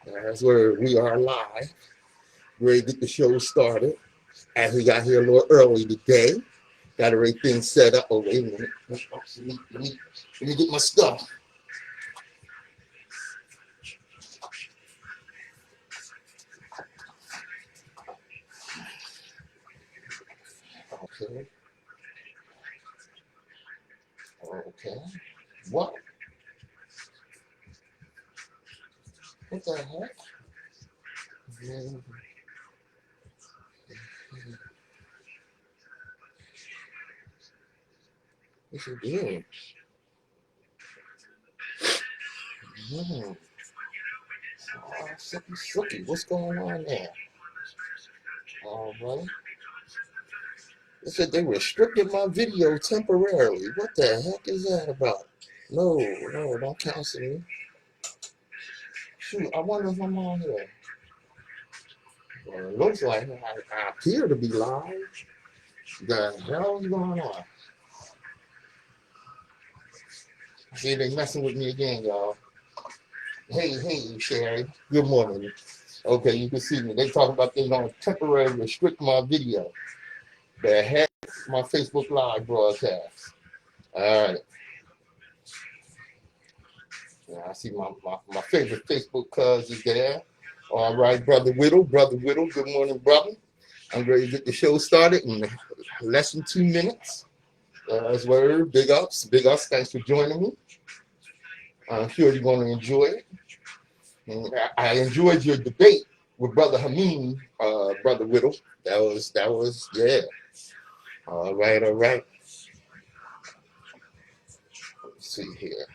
That's where we are live, ready to get the show started. As we got here a little early today, got everything set up. Oh, wait a minute. Let me get my stuff. Okay. Okay. What? What the heck? What's it doing? Oh, sucky. What's going on there? All right. They said they restricted my video temporarily. What the heck is that about? No, don't cancel me. Shoot, I wonder if I'm on here. Well, it looks like I appear to be live. The hell is going on? See, they messing with me again, y'all. Hey, Sherry. Good morning. Okay, you can see me. They talking about they gonna temporarily restrict my video. The heck, my Facebook Live broadcast. All right. Yeah, I see my favorite Facebook cuz is there. All right, Brother Whittle. Good morning, brother. I'm ready to get the show started in less than 2 minutes. That's word. Big ups. Thanks for joining me. I'm sure you're going to enjoy it. And I enjoyed your debate with Brother Hameen, Brother Whittle. That was, yeah. All right. Let's see here.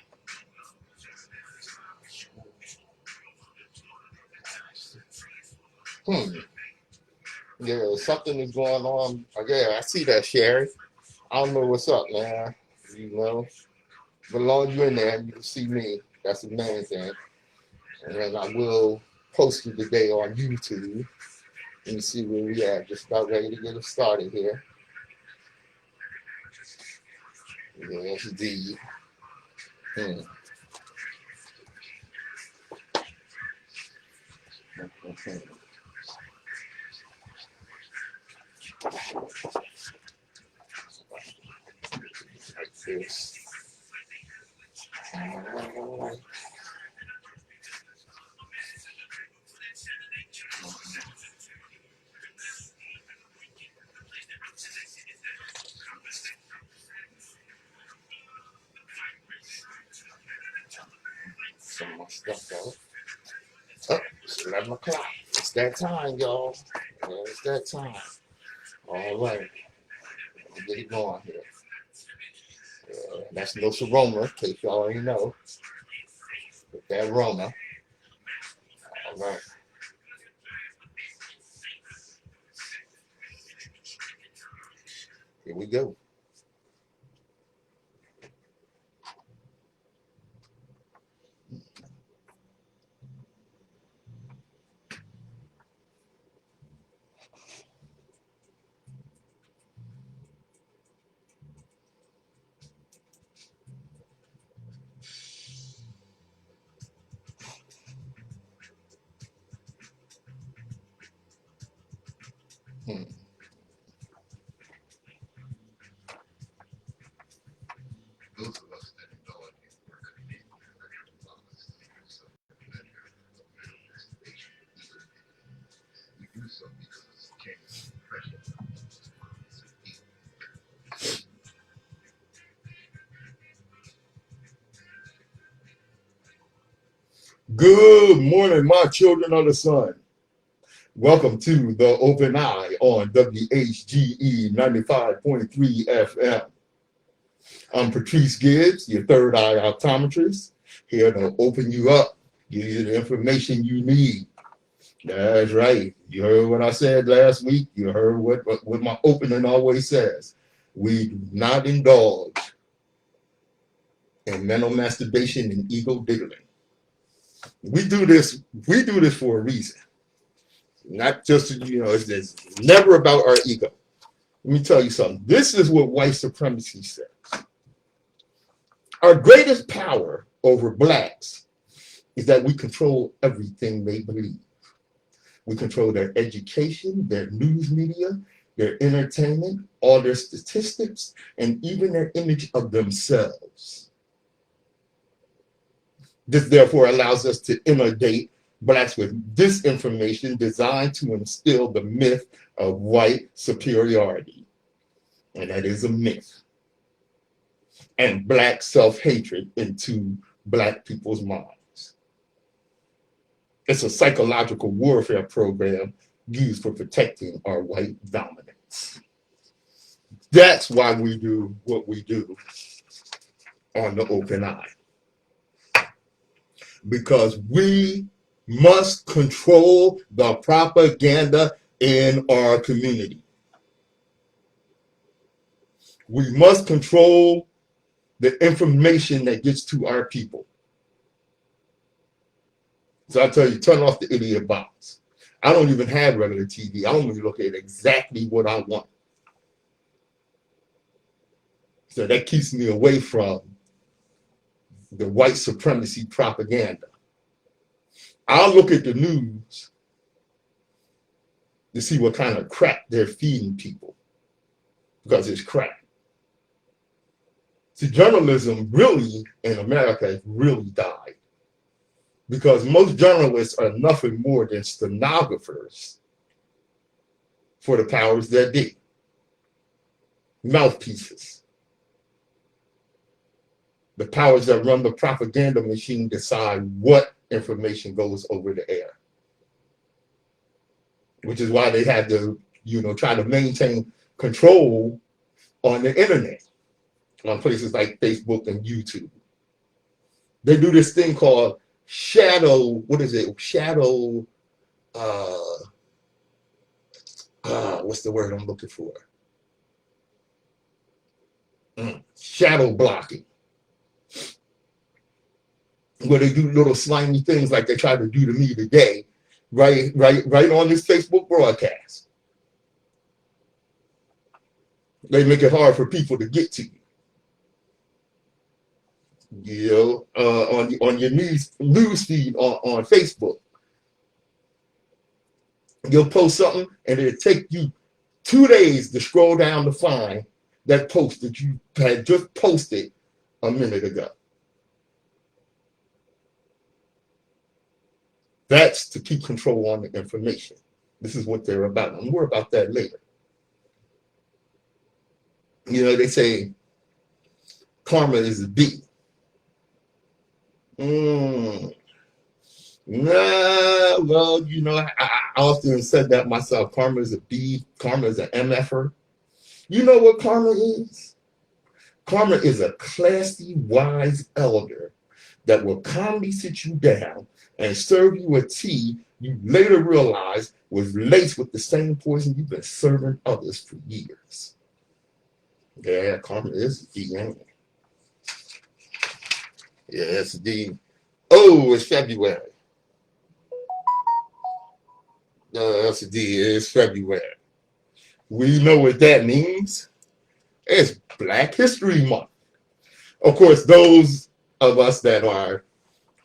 Yeah, something is going on. Yeah, I see that, Sherry. I don't know what's up, man. You know, but as long as you're in there, you can see me. That's the main thing. And then I will post it today on YouTube. Let me see where we at. Just about ready to get it started here. Yes, indeed. Like this. Some more stuff out. Oh, it's 11 o'clock. It's that time, y'all. Yeah, it's that time. All right. Let's get it going here. That's Nsoromma, in case y'all already know. With that Roma. All right. Here we go. Good morning, my children of the sun. Welcome to the Open Eye on WHGE 95.3 FM. I'm Patrice Gibbs, your third eye optometrist, here to open you up, give you the information you need. That's right. You heard what I said last week. You heard what my opening always says. We do not indulge in mental masturbation and ego diggling. We do this for a reason. Not just, it's never about our ego. Let me tell you something. This is what white supremacy says. Our greatest power over blacks is that we control everything they believe. We control their education, their news media, their entertainment, all their statistics, and even their image of themselves. This therefore allows us to inundate Blacks with disinformation designed to instill the myth of white superiority. And that is a myth. And Black self-hatred into Black people's minds. It's a psychological warfare program used for protecting our white dominance. That's why we do what we do on the Open Eye. Because we must control the propaganda in our community. We must control the information that gets to our people. So I tell you, turn off the idiot box. I don't even have regular TV. I only look at exactly what I want. So that keeps me away from the white supremacy propaganda. I'll look at the news to see what kind of crap they're feeding people, because it's crap. See, journalism really in America has really died, because most journalists are nothing more than stenographers for the powers that be, mouthpieces. The powers that run the propaganda machine decide what information goes over the air, which is why they had to, try to maintain control on the internet, on places like Facebook and YouTube. They do this thing called shadow, what's the word I'm looking for? Shadow blocking. Where they do little slimy things like they tried to do to me today, right on this Facebook broadcast. They make it hard for people to get to you. On your news feed on Facebook. You'll post something and it'll take you 2 days to scroll down to find that post that you had just posted a minute ago. That's to keep control on the information. This is what they're about. And more about that later. They say karma is a bee. Well, I often said that myself. Karma is a bee. Karma is an MFer. You know what karma is? Karma is a classy, wise elder that will calmly sit you down and serve you a tea you later realize was laced with the same poison you've been serving others for years. Yeah, karma is the end. Yes, indeed. Oh, it's February. Yes, indeed, it's February. We know what that means. It's Black History Month. Of course, those of us that are,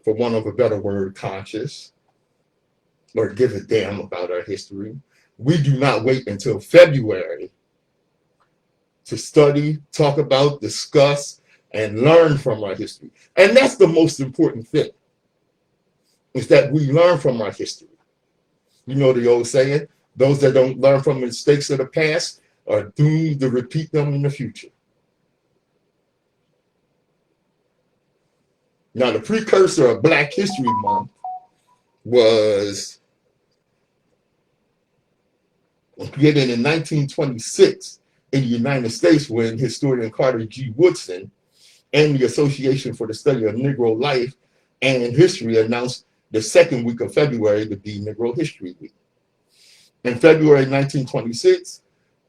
for want of a better word, conscious, or give a damn about our history, we do not wait until February to study, talk about, discuss, and learn from our history. And that's the most important thing, is that we learn from our history. You know the old saying, those that don't learn from mistakes of the past are doomed to repeat them in the future. Now, the precursor of Black History Month was created in 1926 in the United States when historian Carter G. Woodson and the Association for the Study of Negro Life and History announced the second week of February to be Negro History Week. In February 1926,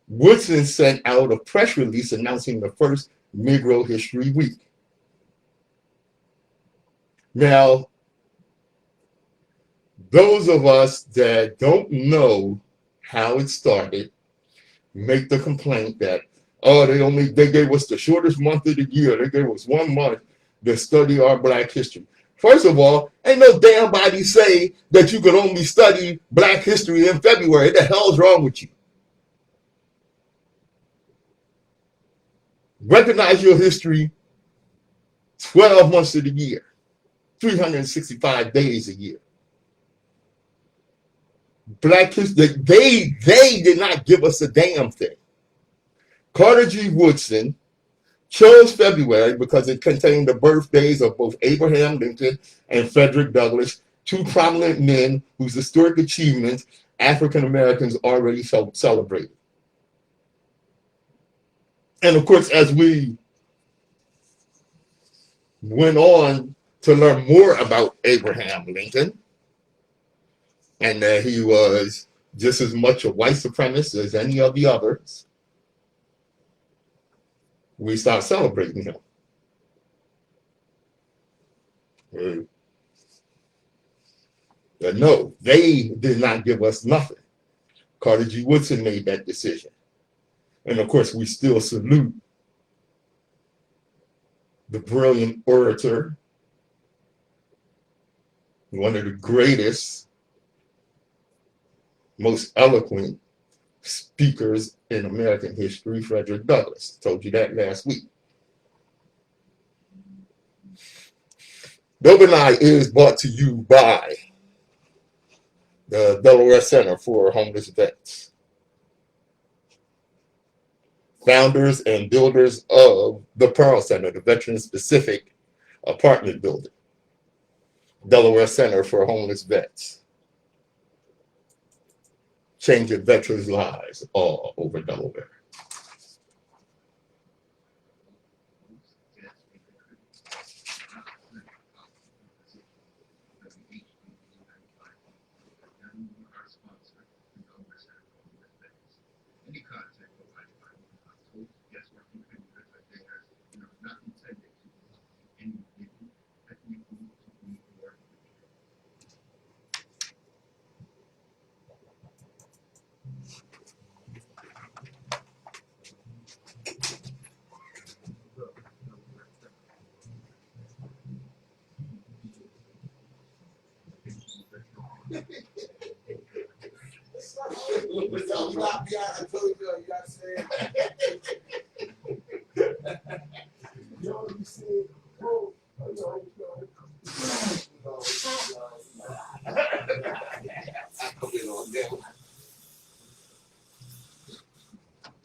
Woodson sent out a press release announcing the first Negro History Week. Now, those of us that don't know how it started make the complaint that, they gave us the shortest month of the year. They gave us 1 month to study our Black history. First of all, ain't no damn body say that you can only study black history in February. What the hell's wrong with you? Recognize your history 12 months of the year, 365 days a year. Black history, they did not give us a damn thing. Carter G. Woodson chose February because it contained the birthdays of both Abraham Lincoln and Frederick Douglass, two prominent men whose historic achievements African Americans already celebrated. And of course, as we went on to learn more about Abraham Lincoln, and that he was just as much a white supremacist as any of the others, we start celebrating him. No, they did not give us nothing. Carter G. Woodson made that decision. And of course, we still salute the brilliant orator, one of the greatest, most eloquent speakers in American history, Frederick Douglass. Told you that last week. Dobenai is brought to you by the Delaware Center for Homeless Vets, founders and builders of the Pearl Center, the veteran-specific apartment building, Delaware Center for Homeless Vets, changing veterans' lives all over Delaware.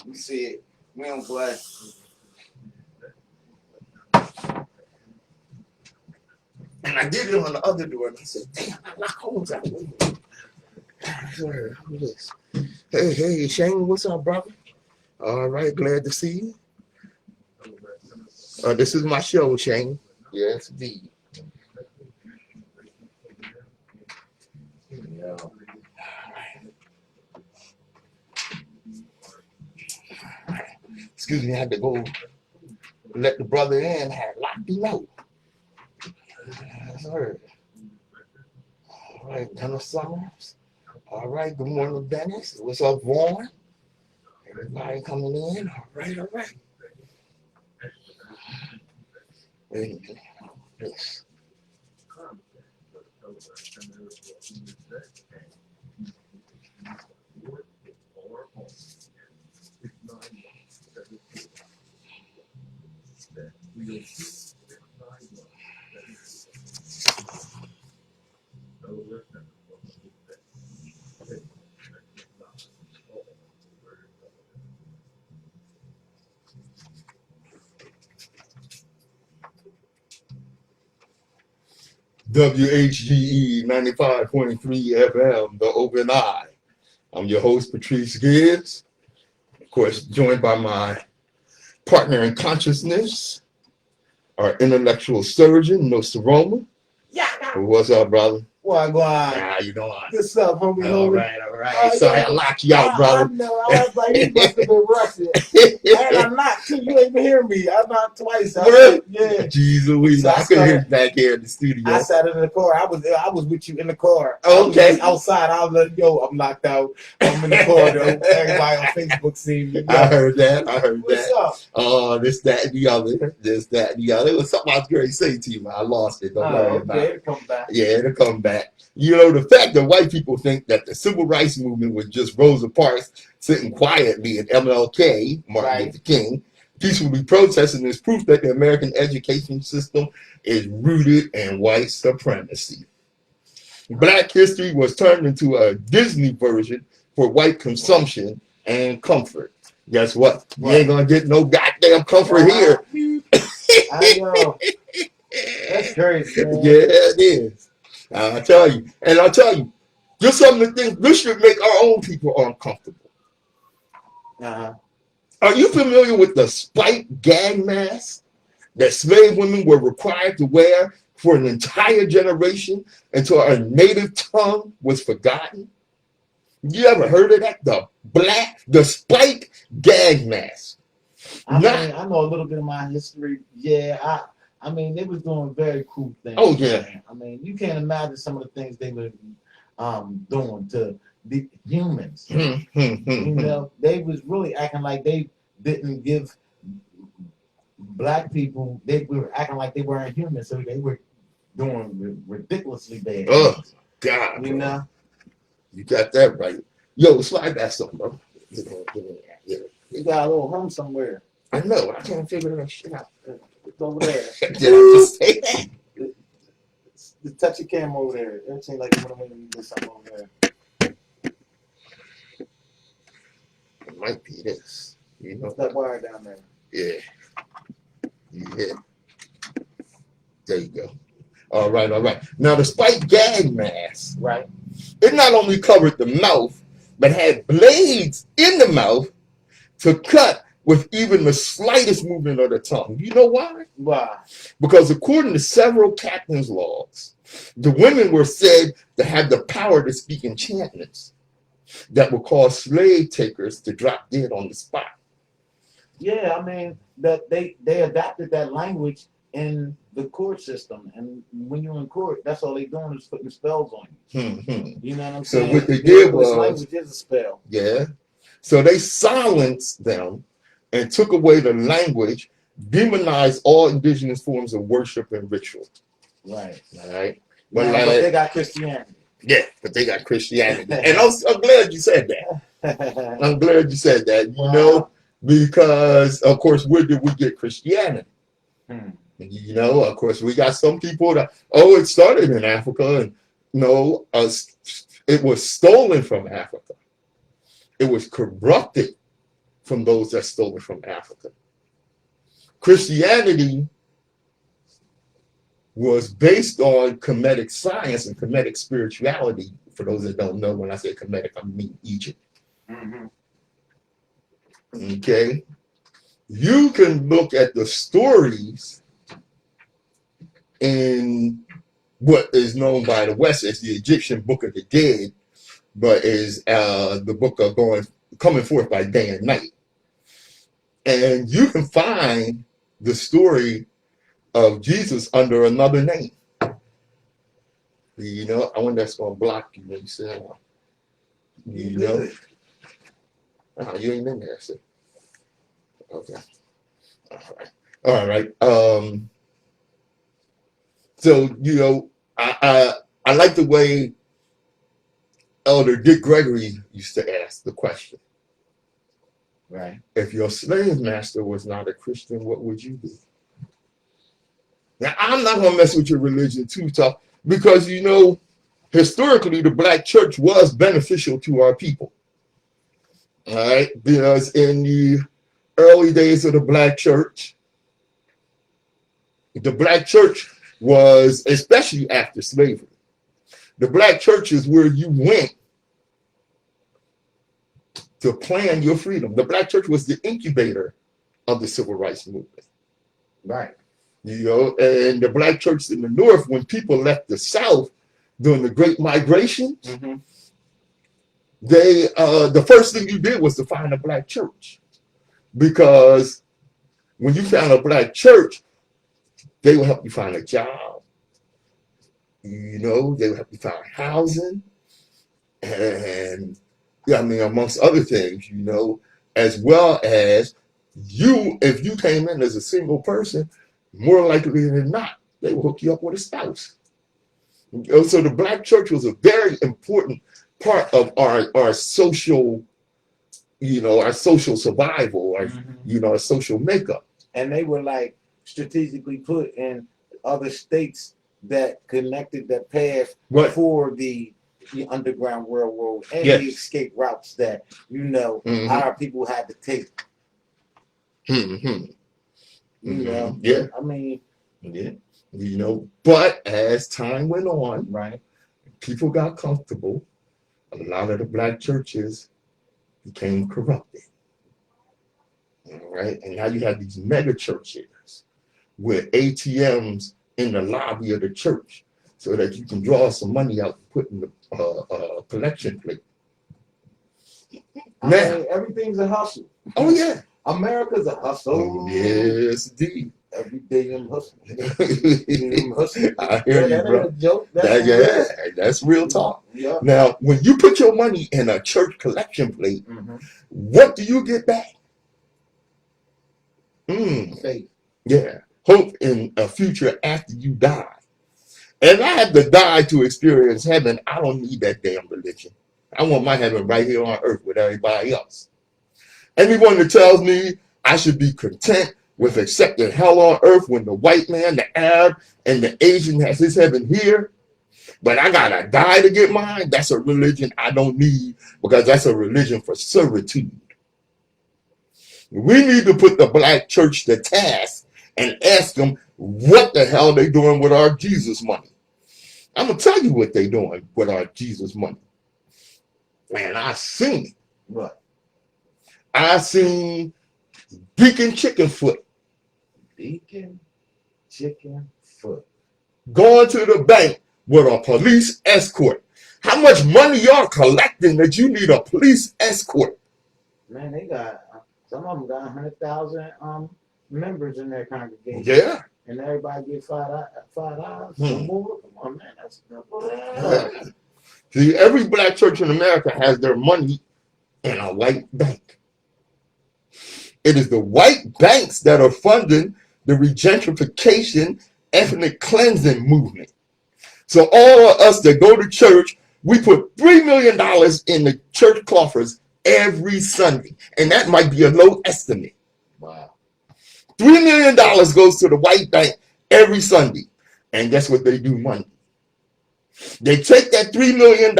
We see it. We don't play. And I did it on the other door, and I said, damn, I lock holes out. Who's this? Hey, Shane, what's up, brother? All right, glad to see you. This is my show, Shane. Yes, indeed. Yeah. Excuse me, I had to go let the brother in. I had locked him out. All right, Nsoromma. All right, good morning, Dennis. What's up, Vaughn? Everybody coming in? All right. Yes. WHGE 95.3 FM, The Open Eye. I'm your host, Patrice Gibbs. Of course, joined by my partner in consciousness, our intellectual surgeon, Nsoromma. Yeah. What's up, brother? What go on? Nah, you know. What's up, homie? All Homie? right, all right. Sorry, I locked you out, I brother. know. I was like, you must have been rushing. And I knocked too. You ain't even hear me. I knocked twice. Really? Yeah. Jeez Louise, So I couldn't hear you back here in the studio. I sat in the car. I was with you in the car. Okay. I was outside. I was like, yo, I'm locked out. I'm in the car though. Everybody on Facebook seen me. Yo, I heard that. what's up? Oh, this, that, and the other. This, that, and the other. It was something I was going to say to you, but I lost it. Don't worry about it. It'll come back. Yeah, it'll come back. You know, the fact that white people think that the civil rights movement was just Rosa Parks sitting quietly at MLK, Martin Luther King, peacefully protesting is proof that the American education system is rooted in white supremacy. Black history was turned into a Disney version for white consumption and comfort. Guess what? You ain't gonna get no goddamn comfort here. I know. That's crazy, man. Yeah, it is. I'll tell you. And I'll tell you, just some of the things, this should make our own people uncomfortable. Are you familiar with the spiked gag mask that slave women were required to wear for an entire generation until our native tongue was forgotten? You ever heard of that? The spiked gag mask. I mean, I know a little bit of my history. Yeah, I mean, they was doing very cool things. Oh, yeah. Man. I mean, you can't imagine some of the things they were doing to the humans. You know, they was really acting like they didn't give black people, they were acting like they weren't human, so they were doing ridiculously bad. Oh, God. You know? You got that right. Yo, slide that something, bro. Yeah. You got a little home somewhere. I know. I can't figure that shit out. It's over there. Did I just say that? Just touch your camera over there. It seems like you want to do something over there. It might be this. You know? What's that wire down there? Yeah. Yeah. There you go. All right. Now, the spike gag mask, right? It not only covered the mouth, but had blades in the mouth to cut with even the slightest movement of the tongue. You know why? Why? Because according to several captains' logs, the women were said to have the power to speak enchantments that would cause slave takers to drop dead on the spot. Yeah, I mean, that they adapted that language in the court system, and when you're in court, that's all they're doing is putting spells on you. You know what I'm saying? So what they did was, language is a spell. Yeah. So they silenced them and took away the language, demonized all indigenous forms of worship and ritual. Right. All right. But they got Christianity. Yeah, but they got Christianity. And I'm glad you said that. I'm glad you said that. You know, because, of course, where did we get Christianity? You know, of course, we got some people that, it started in Africa. And no, it was stolen from Africa. It was corrupted from those that stole it from Africa. Christianity was based on Kemetic science and Kemetic spirituality. For those that don't know, when I say Kemetic, I mean Egypt. Okay? You can look at the stories in what is known by the West as the Egyptian Book of the Dead, but is the book of coming forth by day and night. And you can find the story of Jesus under another name. You know, I wonder if that's going to block you when you say that. You know? Oh, you ain't in there, so. Okay. All right. So, you know, I like the way Elder Dick Gregory used to ask the question. Right. If your slave master was not a Christian, what would you do? Now, I'm not going to mess with your religion too tough because, you know, historically, the black church was beneficial to our people. All right. Because in the early days of the black church was, especially after slavery, the black church is where you went to plan your freedom. The black church was the incubator of the civil rights movement. Right. You know, and the black church in the North, when people left the South, during the Great Migration, Mm-hmm. they the first thing you did was to find a black church, because when you found a black church, they will help you find a job. You know, they will help you find housing, and yeah, I mean, amongst other things, you know, as well as you, if you came in as a single person, more likely than not, they will hook you up with a spouse. You know, so the black church was a very important part of our social, you know, our social survival, our, Mm-hmm. you know, our social makeup. And they were like strategically put in other states that connected that path Right. for the Underground Railroad and Yes. the escape routes that, you know, Mhm. our people had to take. Mm-hmm. You know, Yeah. I mean, Yeah. You know, but as time went on, right. people got comfortable. A lot of the black churches became corrupted. All right. And now you have these mega churches with ATMs in the lobby of the church so that you can draw some money out and put in the collection plate. I Now, mean, everything's a hustle. oh, yeah. America's a hustle. Oh, yes, indeed. Every day I'm hustling. I'm hustling. I hear you, that bro. ain't a joke. That's That, real. yeah, that's real talk. Yeah. Now, when you put your money in a church collection plate, Mm-hmm. what do you get back? Faith. Yeah, hope in a future after you die. And I have to die to experience heaven. I don't need that damn religion. I want my heaven right here on earth with everybody else. Anyone that tells me I should be content with accepting hell on earth when the white man, the Arab, and the Asian has his heaven here, but I gotta die to get mine, that's a religion I don't need, because that's a religion for servitude. We need to put the black church to task and ask them what the hell they doing with our Jesus money. I'm gonna tell you what they doing with our Jesus money. Man, I seen it. What? I seen Deacon Chickenfoot Deacon Chicken Foot going to the bank with a police escort. How much money y'all collecting that you need a police escort? Man, they got some of them got 100,000 members in their congregation. Yeah. And everybody get $5. Hmm. More. Come on, man, that's Yeah. See, every black church in America has their money in a white bank. It is the white banks that are funding the regentrification, ethnic cleansing movement. So all of us that go to church, we put $3 million in the church coffers every Sunday. And that might be a low estimate. Wow. $3 million goes to the white bank every Sunday. And guess what they do Monday? They take that $3 million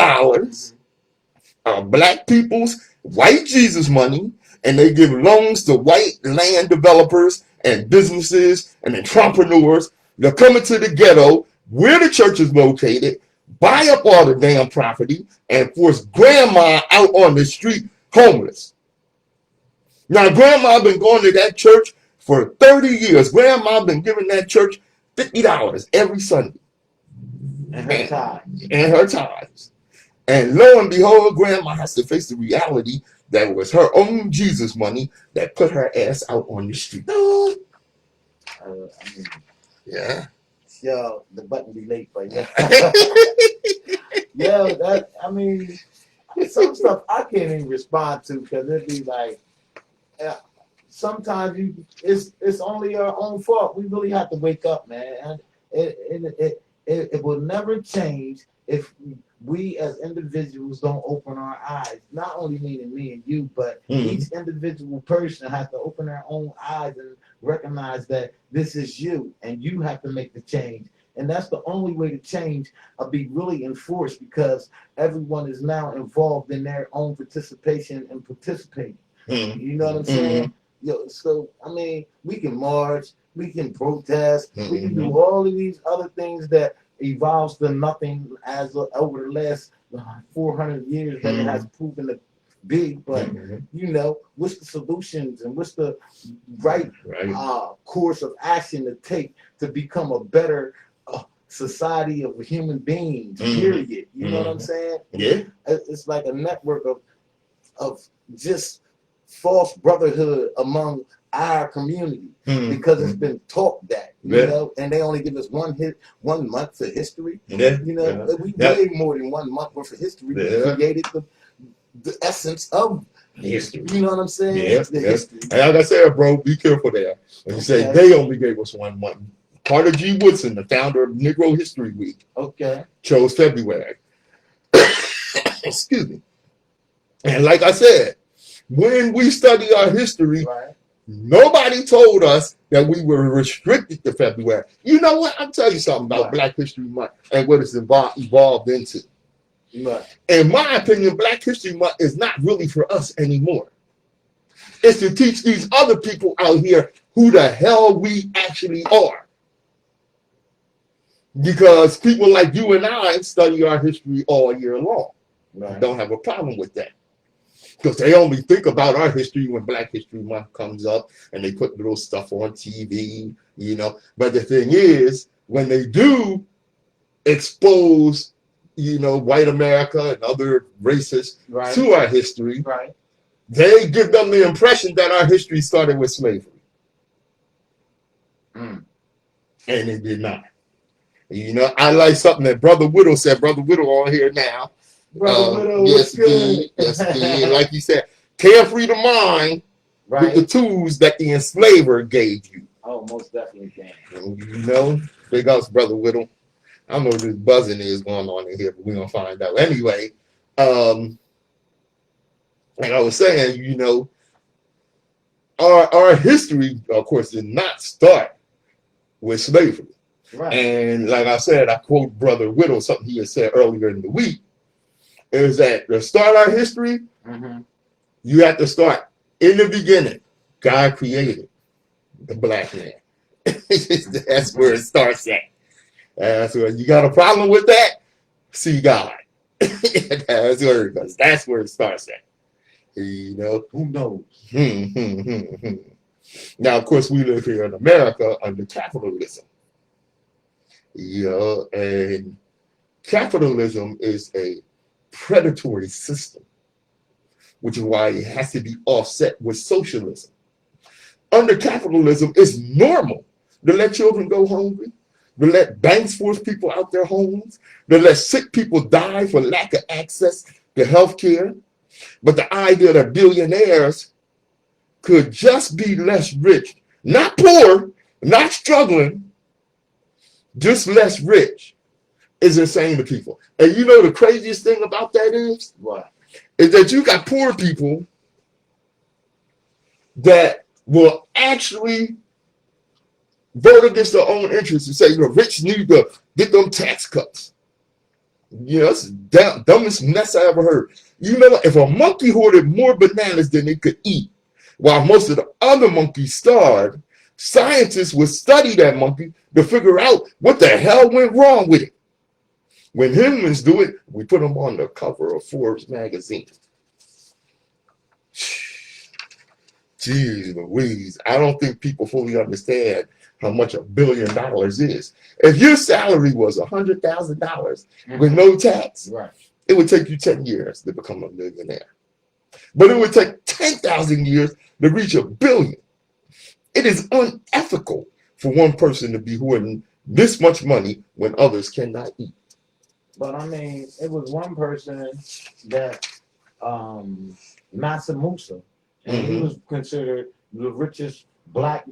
of black people's white Jesus money, and they give loans to white land developers and businesses and entrepreneurs. They're coming to the ghetto where the church is located, buy up all the damn property, and force grandma out on the street homeless. Now, grandma been going to that church for 30 years. Grandma been giving that church $50 every Sunday. And her tithes. And her tithes. And lo and behold, grandma has to face the reality that it was her own Jesus money that put her ass out on the street. I mean, Yeah. yo, the button be late, but yeah. Yo, that, I mean, some stuff I can't even respond to because it'd be like, sometimes it's only our own fault. We really have to wake up, man. And it will never change if we as individuals don't open our eyes. Not only meaning me and you, but each individual person has to open their own eyes and recognize that this is you, and you have to make the change. And that's the only way to change be really enforced, because everyone is now involved in their own participation and participating. You know what I'm saying? Yo, so I mean, we can march, we can protest, we can do all of these other things that evolves to nothing as over the last 400 years that it has proven to be. But you know, what's the solutions and what's the right course of action to take to become a better society of human beings. Period. You know what I'm saying? Yeah. It's like a network of just false brotherhood among our community because it's been taught that, you know, and they only give us 1 month for history. Yeah. You know, we way more than 1 month worth of history. We created the essence of history. You know what I'm saying? Yeah. The history. And like I said, bro, be careful there. When you say they only gave us 1 month. Carter G. Woodson, the founder of Negro History Week, chose February. Excuse me. And like I said, when we study our history, nobody told us that we were restricted to February. You know what? I'll tell you something about Black History Month and what it's evolved into. In my opinion, Black History Month is not really for us anymore. It's to teach these other people out here who the hell we actually are. Because people like you and I study our history all year long. Don't have a problem with that. Because they only think about our history when Black History Month comes up and they put little stuff on TV, you know. But the thing is, when they do expose, you know, white America and other races to our history, they give them the impression that our history started with slavery. And it did not. You know, I like something that Brother Whittle said. Brother Whittle on here now. Brother Whittle, yes, indeed. Yes, indeed. Like you said, carefree the mind with the tools that the enslaver gave you. Oh, most definitely can. You know, big ups, Brother Whittle. I don't know what this buzzing is going on in here, but we're going to find out. Anyway, like I was saying, you know, our history, of course, did not start with slavery. And like I said, I quote Brother Whittle, something he had said earlier in the week, is that to start our history, you have to start in the beginning. God created the Black man. That's where it starts at. So you got a problem with that? See God. That's where it starts at. You know? Who knows? Now, of course, we live here in America under capitalism. You know, and capitalism is a predatory system, which is why it has to be offset with socialism. Under capitalism, it's normal to let children go hungry, to let banks force people out their homes, to let sick people die for lack of access to health care. But the idea that billionaires could just be less rich, not poor, not struggling, just less rich, is insane to people. And you know the craziest thing about that is? What? Is that you got poor people that will actually vote against their own interests and say the rich need to get them tax cuts. You know, that's the dumbest mess I ever heard. You know, if a monkey hoarded more bananas than it could eat, while most of the other monkeys starved, scientists would study that monkey to figure out what the hell went wrong with it. When humans do it, we put them on the cover of Forbes magazine. Jeez Louise, I don't think people fully understand how much $1 billion is. If your salary was $100,000 with no tax, it would take you 10 years to become a millionaire. But it would take 10,000 years to reach $1 billion. It is unethical for one person to be hoarding this much money when others cannot eat. But I mean, it was one person that Mansa Musa, and he was considered the richest Black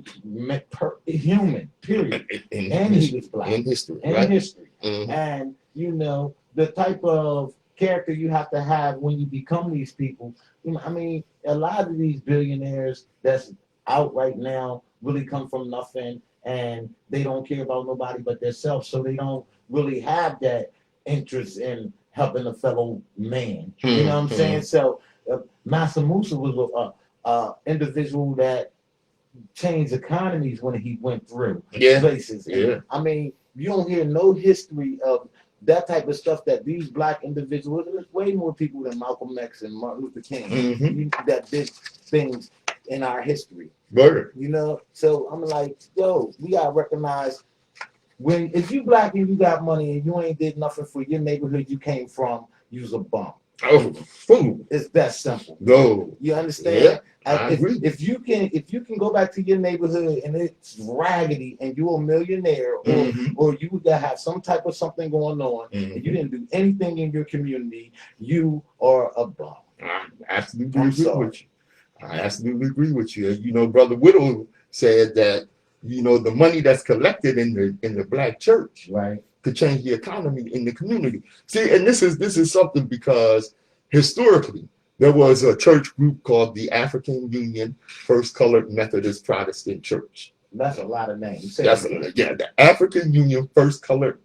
human, period. And he was Black. In history. In history. And, you know, the type of character you have to have when you become these people. You know, I mean, a lot of these billionaires that's out right now really come from nothing, and they don't care about nobody but themselves, so they don't really have that interest in helping a fellow man. You know what I'm saying? So Mansa Musa was a individual that changed economies when he went through places. And, I mean, you don't hear no history of that type of stuff that these Black individuals, there's way more people than Malcolm X and Martin Luther King that did things in our history. You know? So I'm like, yo, we gotta recognize when if you black and you got money and you ain't did nothing for your neighborhood you came from, you's a bum. Oh, fool. It's that simple. No. You understand? Yeah, I agree. If you can go back to your neighborhood and it's raggedy and you're a millionaire or you would have some type of something going on and you didn't do anything in your community, you are a bum. I absolutely agree with you. I absolutely agree with you. You know, Brother Whittle said that, you know, the money that's collected in the black church, right, could change the economy in the community. See, and this is something because historically there was a church group called the African Union First Colored Methodist Protestant Church. That's a lot of names. The African Union First Colored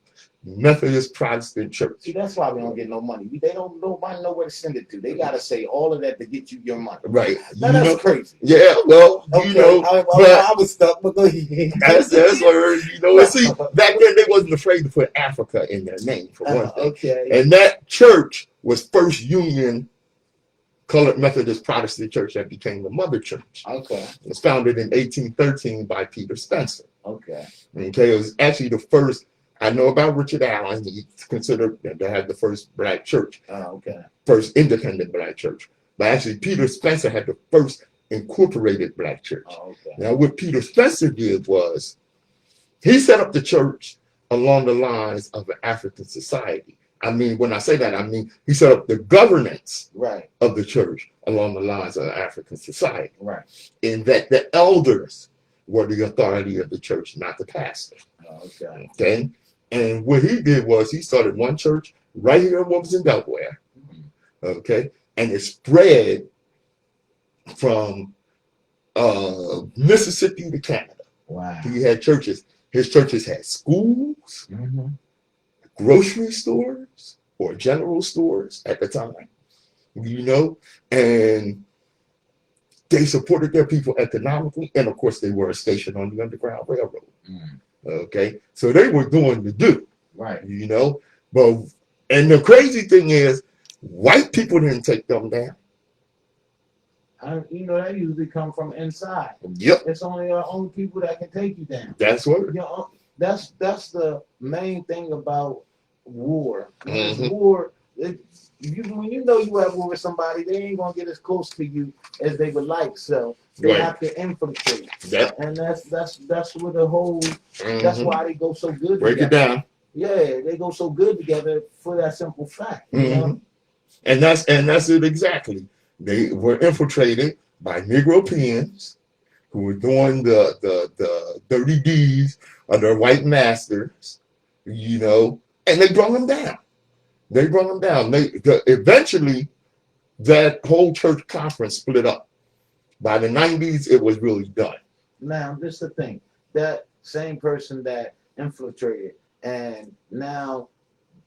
Methodist Protestant Church. See, that's why we don't get no money. Nobody know where to send it to. They gotta say all of that to get you your money. Right. Now, that's crazy. Yeah, well, okay. You know, I was stuck, but go ahead. That's where, you know, and see, back then they wasn't afraid to put Africa in their name for one thing. Okay. And that church was First Union Colored Methodist Protestant Church that became the mother church. Okay. It was founded in 1813 by Peter Spencer. Okay. Okay, it was actually the first. I know about Richard Allen. He's considered to have the first black church. Okay. First independent black church. But actually, Peter Spencer had the first incorporated black church. Okay. Now, what Peter Spencer did was he set up the church along the lines of an African society. I mean, when I say that, I mean he set up the governance of the church along the lines of an African society. Right. In that the elders were the authority of the church, not the pastor. Okay. Okay. And what he did was he started one church right here in Wilmington, Delaware. Okay. And it spread from Mississippi to Canada. Wow. He had churches. His churches had schools, grocery stores, or general stores at the time. You know, and they supported their people economically, and of course they were a station on the Underground Railroad. Okay, so they were doing the do, right? You know, and the crazy thing is, white people didn't take them down. You know, that usually come from inside. Yep, it's only our own people that can take you down. That's what. You know, that's the main thing about war. War. When you know you have war with somebody, they ain't gonna get as close to you as they would like. So they have to infiltrate. And that's what the whole. That's why they go so good. Break together. It down. Yeah, they go so good together for that simple fact. You know? And that's it exactly. They were infiltrated by Negropeans who were doing the dirty deeds of their white masters. You know, and they brought them down. Eventually, that whole church conference split up. By the 90s, it was really done. Now, this is the thing. That same person that infiltrated, and now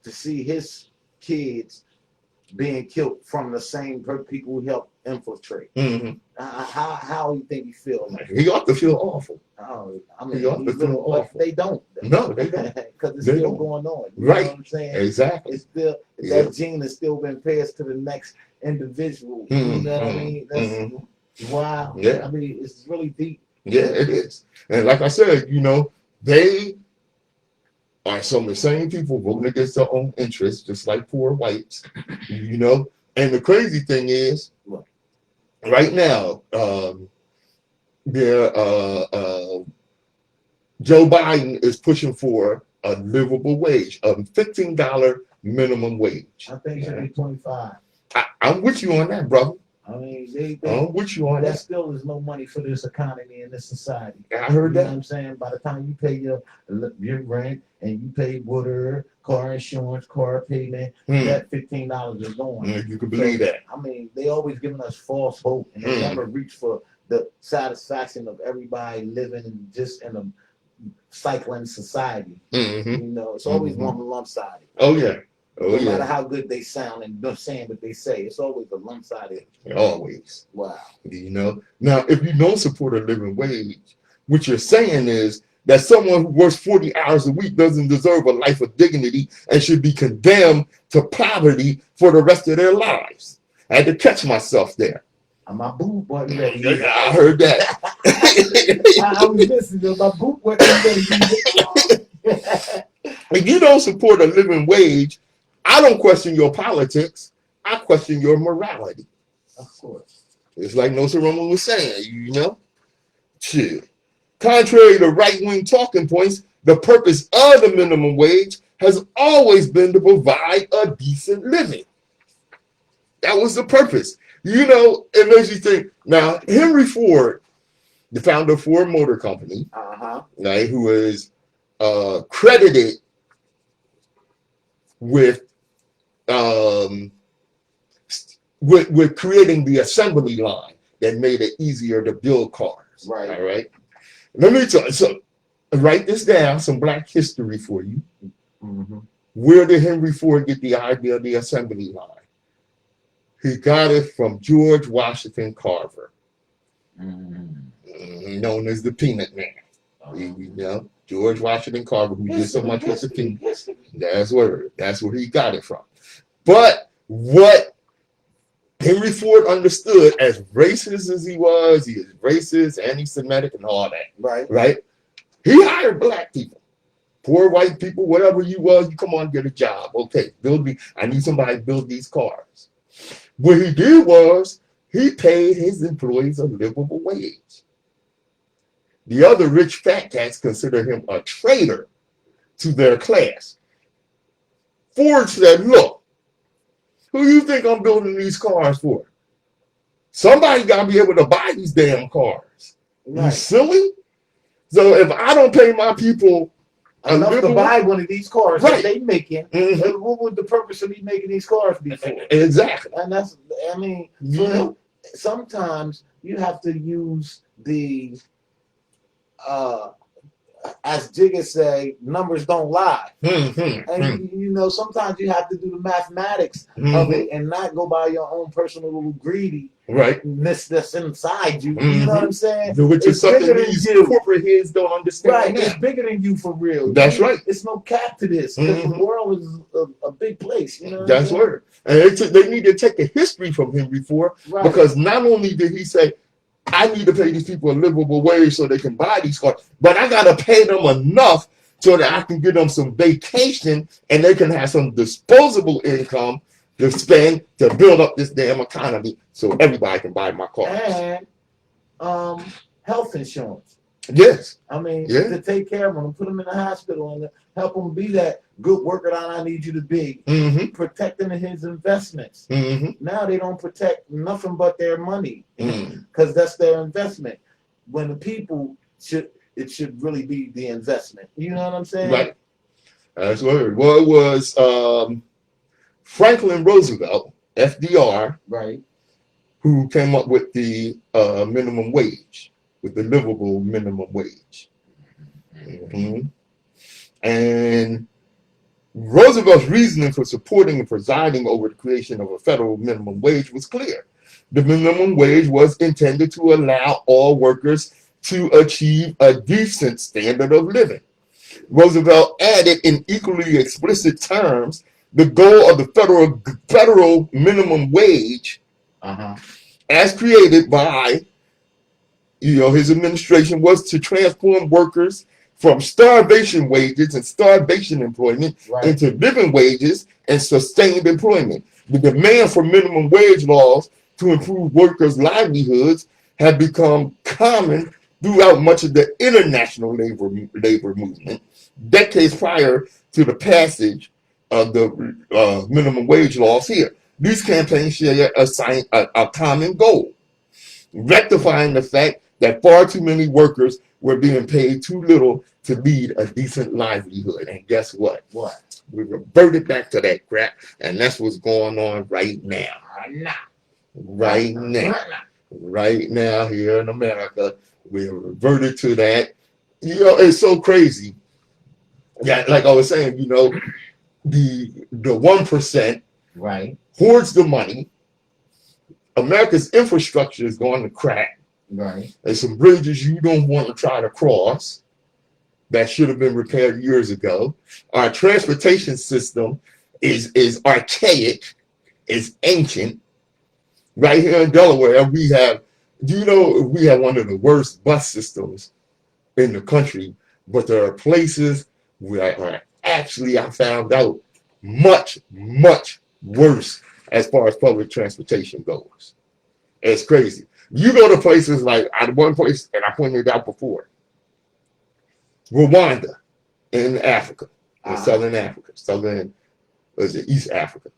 to see his kids being killed from the same people who helped infiltrate. How do you think he feels? He ought to feel awful. Oh, I mean, he ought to feel awful. They don't. No, they don't. Because it's still going on. You right. know what I'm saying? Exactly. It's still that gene has still been passed to the next individual. You know what I mean? That's wow. Yeah. I mean, it's really deep. Yeah, it is. And like I said, you know, they are some of the same people voting against their own interests, just like poor whites, you know. And the crazy thing is, right now, Joe Biden is pushing for a livable wage, a $15 minimum wage. I think it should be 25. I'm with you on that, brother. I mean, I'm with you on that. Still is no money for this economy and this society. I heard that. You know what I'm saying? By the time you pay your rent and you pay water, car insurance, car payment, that $15 is gone. You can believe that. I mean, they always giving us false hope, and they never reach for the satisfaction of everybody living just in a cycling society. You know, it's always one lump-sided. Oh yeah. No matter how good they sound and they're saying what they say, it's always a lump-sided. Always. Wow. You know. Now, if you don't support a living wage, what you're saying is that someone who works 40 hours a week doesn't deserve a life of dignity and should be condemned to poverty for the rest of their lives. I had to catch myself there. My boot wasn't ready. I heard that. I was listening to my boot wasn't ready. If you don't support a living wage, I don't question your politics. I question your morality. Of course. It's like Nsoromma was saying, you know? Shit. Contrary to right-wing talking points, the purpose of the minimum wage has always been to provide a decent living. That was the purpose. You know, it makes you think. Now, Henry Ford, the founder of Ford Motor Company, right, who is credited with creating the assembly line that made it easier to build cars. Right. All right. Let me tell you. So, write this down. Some Black history for you. Mm-hmm. Where did Henry Ford get the idea of the assembly line? He got it from George Washington Carver, known as the Peanut Man. You know, George Washington Carver, who did so much with the peanuts. That's where he got it from. But what Henry Ford understood, as racist as he is racist, anti-Semitic, and all that. Right. Right? He hired Black people. Poor white people, whatever you was, you come on, get a job. Okay, build me. I need somebody to build these cars. What he did was he paid his employees a livable wage. The other rich fat cats consider him a traitor to their class. Ford said, look, who you think I'm building these cars for? Somebody got to be able to buy these damn cars. Right. You silly? So if I don't pay my people enough to buy one of these cars right. that they making, what would the purpose of me making these cars be for? Exactly. And that's, I mean, sometimes you have to use the, as Jigga say, numbers don't lie. And you know, sometimes you have to do the mathematics of it and not go by your own personal little greediness that's inside you. You know what I'm saying? Which is something these corporate heads don't understand. Right, it's bigger than you for real. That's right. It's no cap to this. The world is a big place. You know what that's right. And they need to take a history from Henry Ford because not only did he say, I need to pay these people a livable wage so they can buy these cars, but I got to pay them enough so that I can give them some vacation and they can have some disposable income to spend to build up this damn economy so everybody can buy my cars. And health insurance. Yes. I mean, to take care of them, put them in the hospital and help them be that good worker that I need you to be. Protecting his investments. Now they don't protect nothing but their money because that's their investment. When the people it should really be the investment. You know what I'm saying? Right. That's what well, it was. Franklin Roosevelt, FDR, right, who came up with the minimum wage, with the livable minimum wage. And Roosevelt's reasoning for supporting and presiding over the creation of a federal minimum wage was clear. The minimum wage was intended to allow all workers to achieve a decent standard of living. Roosevelt added in equally explicit terms the goal of the federal minimum wage as created by his administration was to transform workers from starvation wages and starvation employment into living wages and sustained employment. The demand for minimum wage laws to improve workers' livelihoods had become common throughout much of the international labor movement, decades prior to the passage of the minimum wage laws here. These campaigns share a common goal, rectifying the fact that far too many workers were being paid too little to lead a decent livelihood. And guess what? What? We reverted back to that crap, and that's what's going on right now. Right now here in America, we reverted to that. It's so crazy. Yeah, like I was saying, the 1% hoards the money. America's infrastructure is going to crack. Right. There's some bridges you don't want to try to cross that should have been repaired years ago. Our transportation system is archaic, is ancient. Right here in Delaware, we have one of the worst bus systems in the country, but there are places actually, I found out, much, much worse as far as public transportation goes. It's crazy. You go to places like, one place, and I pointed it out before, Rwanda in Africa, in southern Africa, East Africa.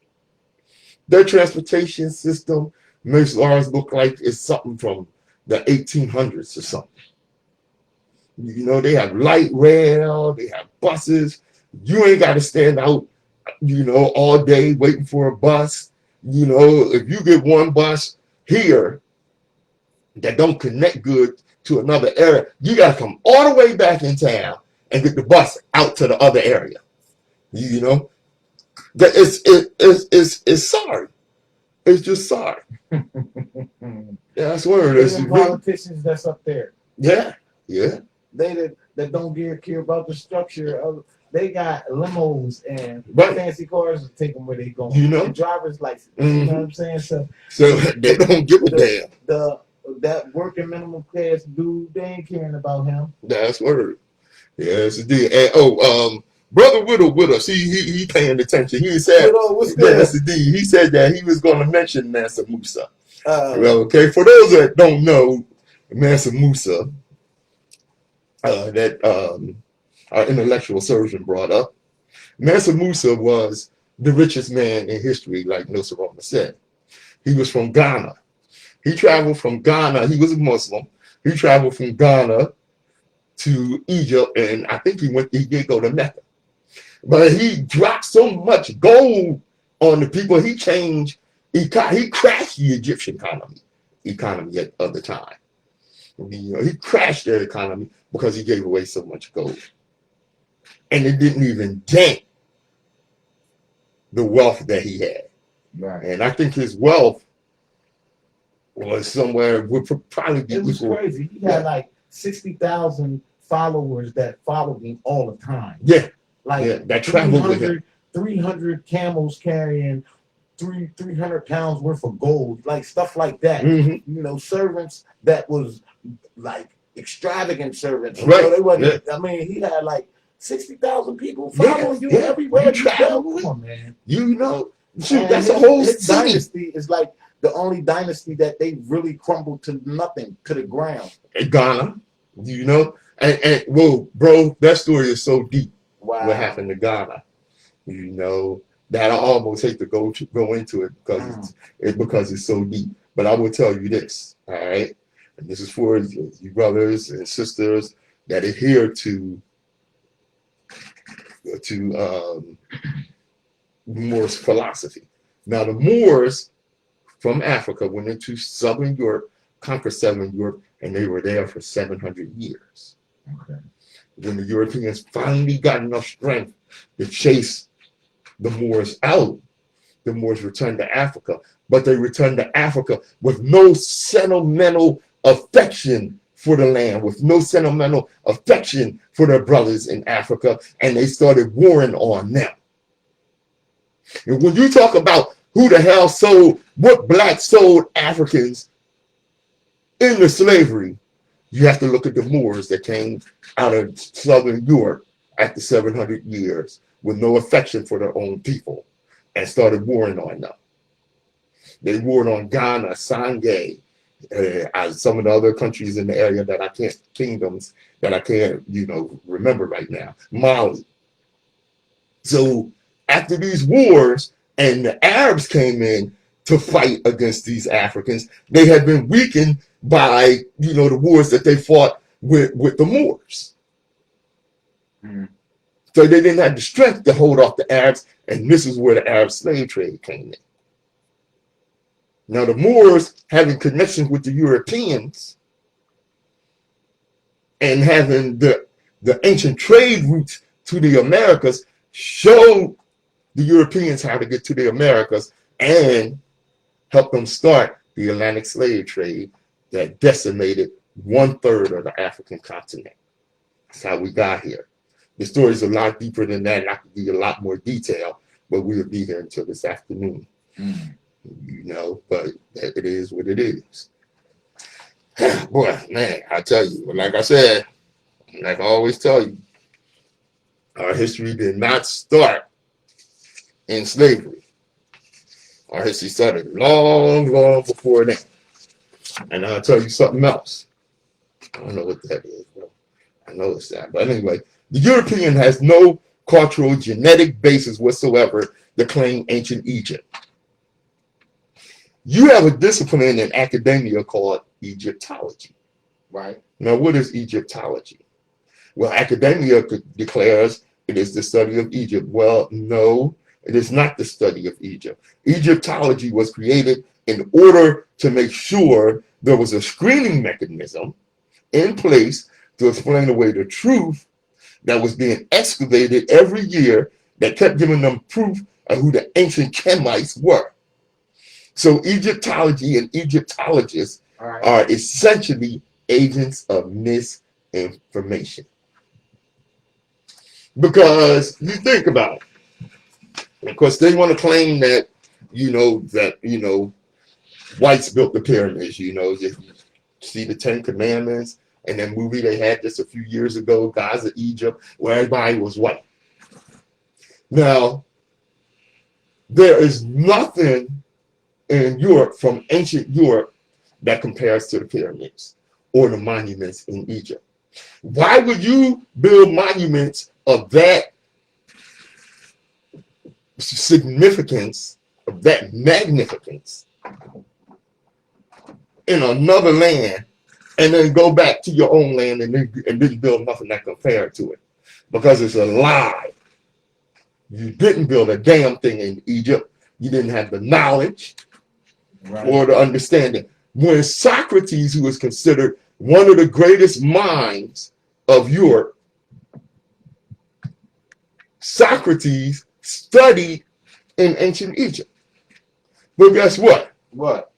Their transportation system makes ours look like it's something from the 1800s or something. You know, they have light rail, they have buses. You ain't got to stand out, all day waiting for a bus. If you get one bus here that don't connect good to another area, you got to come all the way back in town and get the bus out to the other area. That it's sorry. It's just sorry. Yeah, that's word. The politicians that's up there. Yeah. They that don't care about the structure of. They got limos and fancy cars to take them where they going. And driver's license. You know what I'm saying? So they don't give a damn. That working minimum class dude, they ain't caring about him. That's word. Yes, indeed. And Brother Whittle with us. He paying attention. He said, yes, indeed. He said that he was going to mention Mansa Musa. Okay, for those that don't know, Mansa Musa, that our intellectual surgeon brought up, Mansa Musa was the richest man in history, like Nsoromma said. He was from Ghana. He traveled from Ghana. He was a Muslim. He traveled from Ghana to Egypt, and I think he did go to Mecca. But he dropped so much gold on the people. He crashed the Egyptian economy at the time. He crashed their economy because he gave away so much gold. And it didn't even dent the wealth that he had. Right. And I think his wealth was somewhere, would probably be equal. It was crazy. He had like 60,000 followers that followed him all the time. Yeah. Like that traveled with him. 300 camels carrying 300 pounds worth of gold, like stuff like that. Mm-hmm. Servants that was like extravagant servants. Right. They wasn't. Yeah. I mean, he had like 60,000 people following you everywhere you travel. Come on, man. That's a whole his city. Dynasty is like the only dynasty that they really crumbled to nothing, to the ground. Ghana, and whoa, bro, that story is so deep. Wow. What happened to Ghana? That I almost hate to go into it because it's so deep. But I will tell you this, all right? And this is for you brothers and sisters that adhere to Moorish philosophy. Now, the Moors from Africa went into Southern Europe, conquered Southern Europe, and they were there for 700 years. Okay. When the Europeans finally got enough strength to chase the Moors out, the Moors returned to Africa. But they returned to Africa with no sentimental affection for the land, with no sentimental affection for their brothers in Africa, and they started warring on them. And when you talk about who the hell what blacks sold Africans into slavery, you have to look at the Moors that came out of Southern Europe after 700 years with no affection for their own people and started warring on them. They warred on Ghana, Sangay, some of the other countries in the area kingdoms that I can't, remember right now, Mali. So after these wars and the Arabs came in to fight against these Africans, they had been weakened by, the wars that they fought with the Moors. Mm. So they didn't have the strength to hold off the Arabs, and this is where the Arab slave trade came in. Now the Moors, having connections with the Europeans and having the ancient trade routes to the Americas, showed the Europeans how to get to the Americas and helped them start the Atlantic slave trade that decimated 1/3 of the African continent. That's how we got here. The story is a lot deeper than that, and I could give you a lot more detail, but we'll be here until this afternoon. Mm. But it is what it is. Boy, man, I tell you, like I said, like I always tell you, Our history did not start in slavery. Our history started long, long before that. And I'll tell you something else. I don't know what that is, bro. I know it's that. But anyway, the European has no cultural genetic basis whatsoever to claim ancient Egypt. You have a discipline in academia called Egyptology. Right. Now, what is Egyptology? Well, academia declares it is the study of Egypt. Well, no, it is not the study of Egypt. Egyptology was created in order to make sure there was a screening mechanism in place to explain away the truth that was being excavated every year that kept giving them proof of who the ancient Kemites were. So Egyptology and Egyptologists are essentially agents of misinformation. Because you think about it. Of course, they want to claim that, whites built the pyramids, you see the Ten Commandments and that movie they had just a few years ago, Gods of Egypt, where everybody was white. Now, there is nothing in Europe, from ancient Europe, that compares to the pyramids or the monuments in Egypt. Why would you build monuments of that significance, of that magnificence, in another land, and then go back to your own land and then build nothing that compared to it? Because it's a lie. You didn't build a damn thing in Egypt. You didn't have the knowledge or the understanding. When Socrates, who is considered one of the greatest minds of Europe, Socrates studied in ancient Egypt. But guess what? What?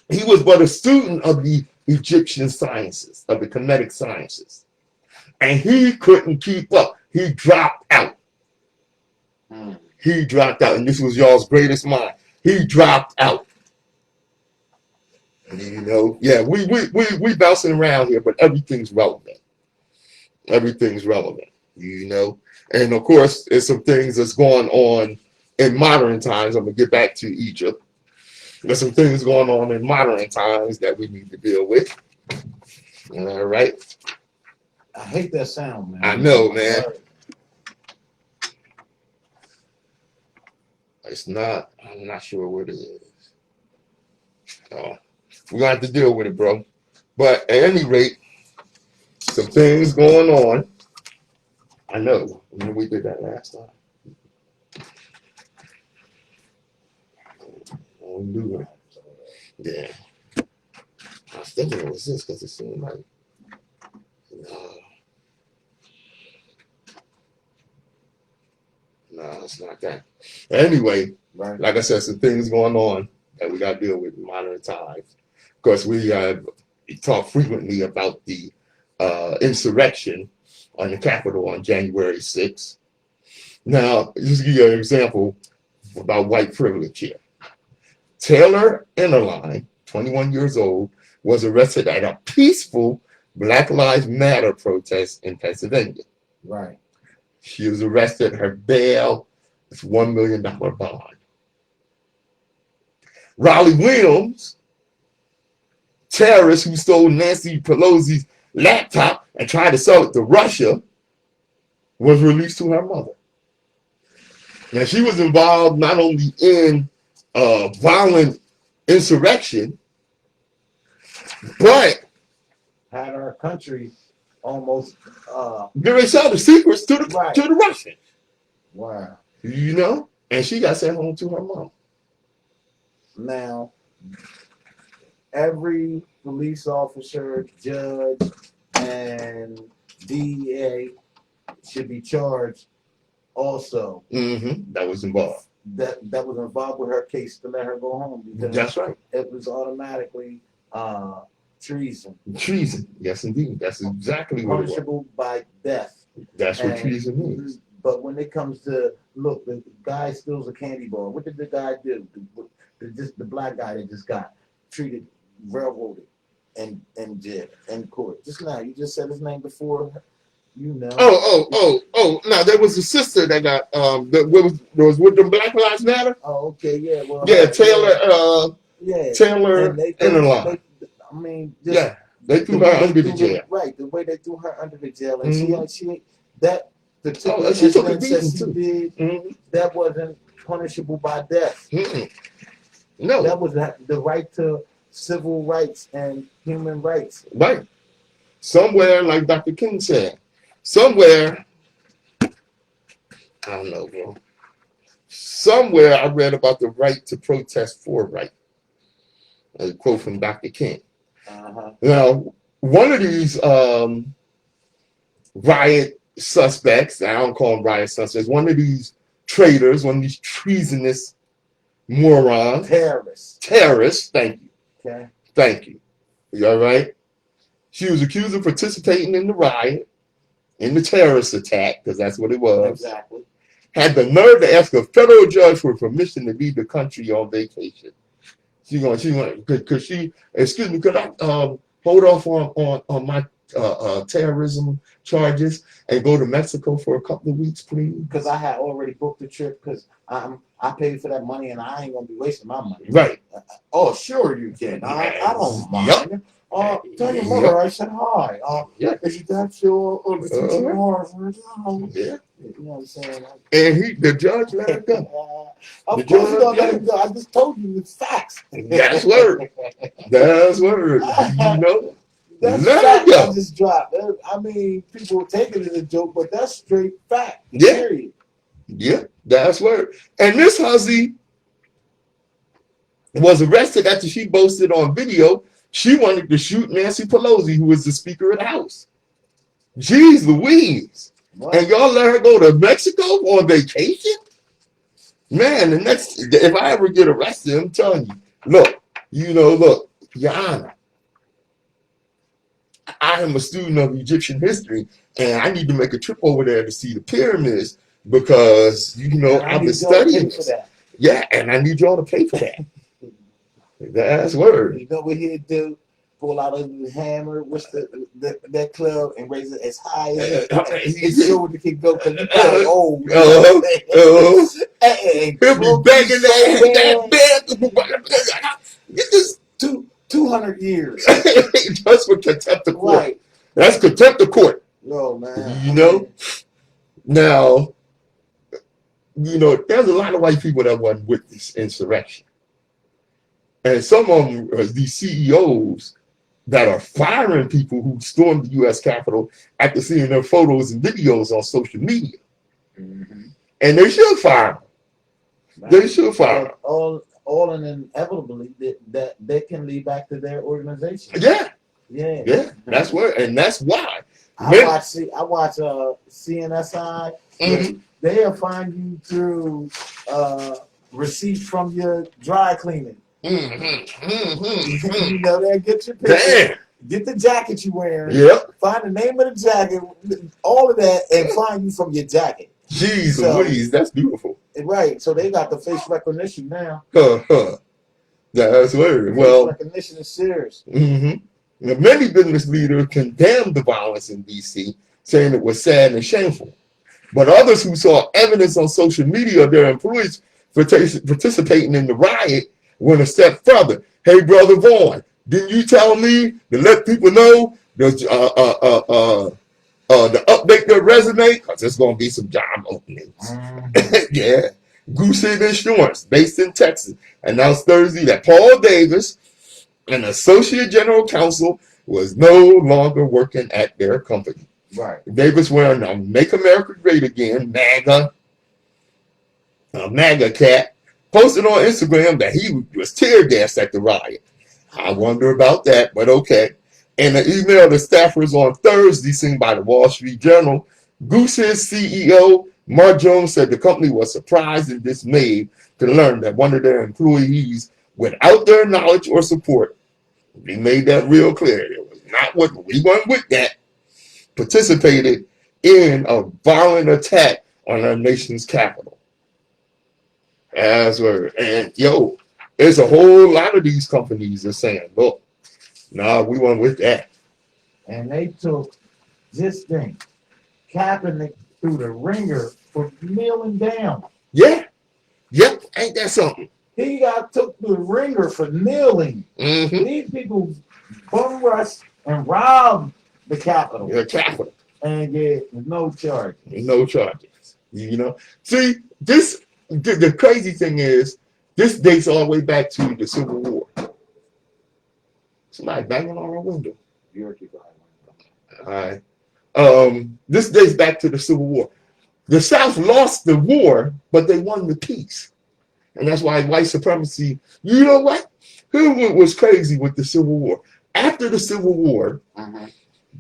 He was but a student of the Egyptian sciences, of the Kemetic sciences. And he couldn't keep up. He dropped out. He dropped out. And this was y'all's greatest mind. He dropped out. Yeah, we bouncing around here, but everything's relevant. Everything's relevant, And of course, there's some things that's going on in modern times. I'm going to get back to Egypt. There's some things going on in modern times that we need to deal with. All right. I hate that sound, man. I know, man. It's not, I'm not sure what it is. We're going to have to deal with it, bro. But at any rate, some things going on. I know. We did that last time. We do that. Yeah. I was thinking it was this because it seemed like, no, it's not that. Anyway, like I said, some things going on that we got to deal with in modern times. Of course, we talk frequently about the insurrection on the Capitol on January 6th. Now, just to give you an example about white privilege here. Taylor Ennerline, 21 years old, was arrested at a peaceful Black Lives Matter protest in Pennsylvania. Right. She was arrested. Her bail is $1 million bond. Raleigh Williams, terrorist who stole Nancy Pelosi's laptop and tried to sell it to Russia, was released to her mother. Now, she was involved not only in violent insurrection, but had our country almost they sell the secrets to the Russians. Wow. And she got sent home to her mom. Now, every police officer, judge, and DEA should be charged also. That was involved. That was involved with her case to let her go home. Because that's right. It was automatically treason. Treason, yes, indeed. That's exactly what it was. Punishable by death. That's what treason means. But when it comes to, look, the guy steals a candy bar. What did the guy do? The black guy that just got treated, railroaded, and jail, and court. Just now, you just said his name before you know. Oh. Now there was a sister that got that was with the Black Lives Matter. Oh, okay, yeah. Well, Yeah, Taylor. yeah, Taylor and they Interline. I mean, just Yeah, they threw her under the jail. right, the way they threw her under the jail, and Mhm. she that particular She took a incident that beating she too. did, Mhm. that wasn't punishable by death. Mm-mm. No, That was the right to civil rights and human rights. right. Somewhere, like Dr. King said, somewhere, I don't know, bro. Somewhere I read about the right to protest for right. A quote from Dr. King. Now, one of these riot suspects, I don't call them riot suspects, one of these traitors, one of these treasonous morons, terrorists, thank you. Okay. Thank you. You all right? She was accused of participating in the riot, in the terrorist attack, because that's what it was. Exactly. Had the nerve to ask a federal judge for permission to leave the country on vacation. Because she, excuse me, could I hold off on my terrorism charges and go to Mexico for a couple of weeks, please? Because I had already booked the trip because I paid for that money and I ain't gonna be wasting my money. Right. Oh, sure you can. I don't mind. Yep. Tell your mother I said hi. Yeah. Is that your Yeah. You know what I'm saying? And the judge let her go. Of course you don't let him go. I just told you it's facts. That's word. That's word. You know? That's Let fact her go. I just dropped. I mean, people take it as a joke, but that's straight fact. Yeah. Period. Yeah, that's word. And this hussy was arrested after she boasted on video she wanted to shoot Nancy Pelosi, who was the Speaker of the House. Jeez Louise. What? And y'all let her go to Mexico on vacation? Man, the next, if I ever get arrested, I'm telling you, look, Your Honor, I am a student of Egyptian history, and I need to make a trip over there to see the pyramids because, I've been studying this. Yeah, and I need y'all to pay for that. That's word. You know what he'd do? Pull out a hammer, which that club, and raise it as high as his shoulder can go because he's probably old. He'll be begging that bed. This is 200 years. Just for contempt of court. Right. That's contempt of court. No, man. Now, there's a lot of white people that wasn't with this insurrection. And some of them are these CEOs that are firing people who stormed the U.S. Capitol after seeing their photos and videos on social media. Mm-hmm. And they should fire them. They should fire them. All and inevitably that they can lead back to their organization. Yeah. That's where, and that's why. I watch CNSI. Mm-hmm. They'll find you through receipts from your dry cleaning. Mm-hmm. They'll get your picture. Get the jacket you're wearing. Yep. Find the name of the jacket, all of that, and find you from your jacket. Jeez Louise, that's beautiful. Right. So they got the face recognition now. That's weird. Face recognition is serious. Mm-hmm. Now, many business leaders condemned the violence in D.C., saying it was sad and shameful. But others who saw evidence on social media of their employees participating in the riot went a step further. Hey, Brother Vaughn, didn't you tell me to let people know to update their resume? Because there's going to be some job openings. Yeah. Goosehead Insurance, based in Texas, announced Thursday that Paul Davis, an associate general counsel, was no longer working at their company. Right. Davis wearing a Make America Great Again, MAGA cap, posted on Instagram that he was tear gassed at the riot. I wonder about that, but okay. In an email to staffers on Thursday, seen by the Wall Street Journal, Goosehead's CEO, Mark Jones, said the company was surprised and dismayed to learn that one of their employees, without their knowledge or support, he made that real clear. It was not what we weren't with that, participated in a violent attack on our nation's capital. That's where, and there's a whole lot of these companies are saying, look, we weren't with that. And they took, just think, Kaepernick through the ringer for kneeling down. Yeah. Yep. Ain't that something? He got took through the ringer for kneeling. Mm-hmm. These people bum rush and rob the Capitol You're a Catholic. and get no charge. No charges. You know. See, the crazy thing is, this dates all the way back to the Civil War. Somebody banging on our window. All right. This dates back to the Civil War. The South lost the war, but they won the peace. And that's why white supremacy, you know what? Who was crazy with the Civil War? After the Civil War,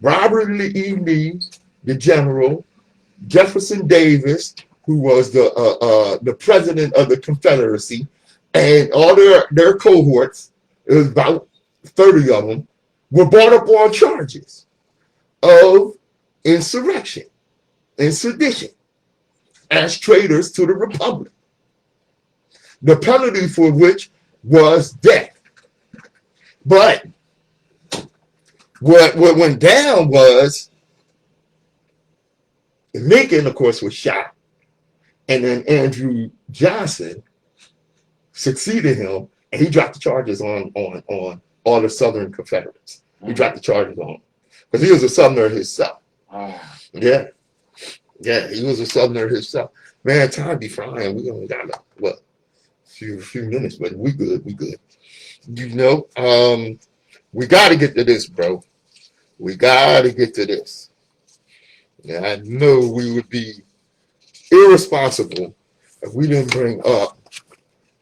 Robert E. Lee, the general, Jefferson Davis, who was the president of the Confederacy, and all their cohorts, it was about 30 of them, were brought up on charges of insurrection and sedition as traitors to the Republic. The penalty for which was death. But what went down was Lincoln, of course, was shot, and then Andrew Johnson succeeded him, and he dropped the charges on all the Southern Confederates. He dropped the charges on him because he was a Southerner himself. Yeah, he was a Southerner himself. Man, time be flying. We only got a few minutes, but we good. You know, we got to get to this, bro. We got to get to this. Yeah, I know we would be irresponsible if we didn't bring up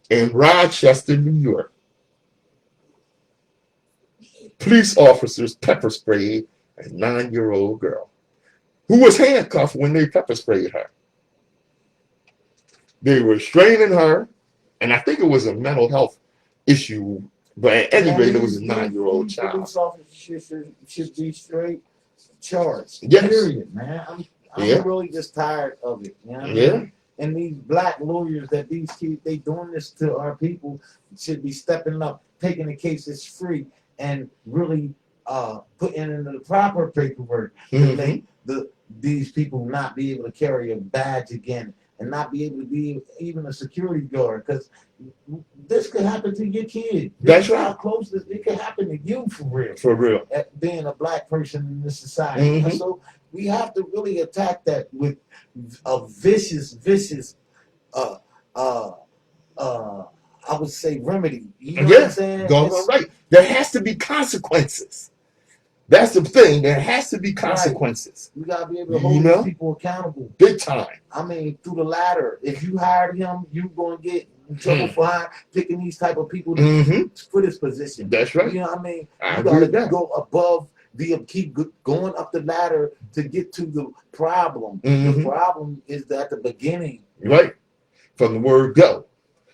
in Rochester, New York, police officers pepper sprayed a 9-year-old girl who was handcuffed when they pepper sprayed her. They were restraining her, and I think it was a mental health issue, but at any rate, it was a 9-year-old child. Police officers should be straight charged. Yes. Period, man. I'm really just tired of it. You know what I mean? And these black lawyers that these kids, they doing this to our people, should be stepping up, taking the cases free, and really putting in the proper paperwork to make these people not be able to carry a badge again and not be able to be even a security guard, because this could happen to your kid. That's right. How close this, it could happen to you for real. For real. At being a black person in this society. And so we have to really attack that with a vicious, I would say remedy. You know what I'm saying? Right. There has to be consequences. That's the thing. There has to be consequences. Right. You gotta be able to hold these people accountable. Big time. I mean, through the ladder. If you hired him, you're gonna get in trouble for picking these type of people for this position. That's right. You know what I mean? I You gotta go above keep going up the ladder to get to the problem. The problem is at the beginning. Right. From the word go.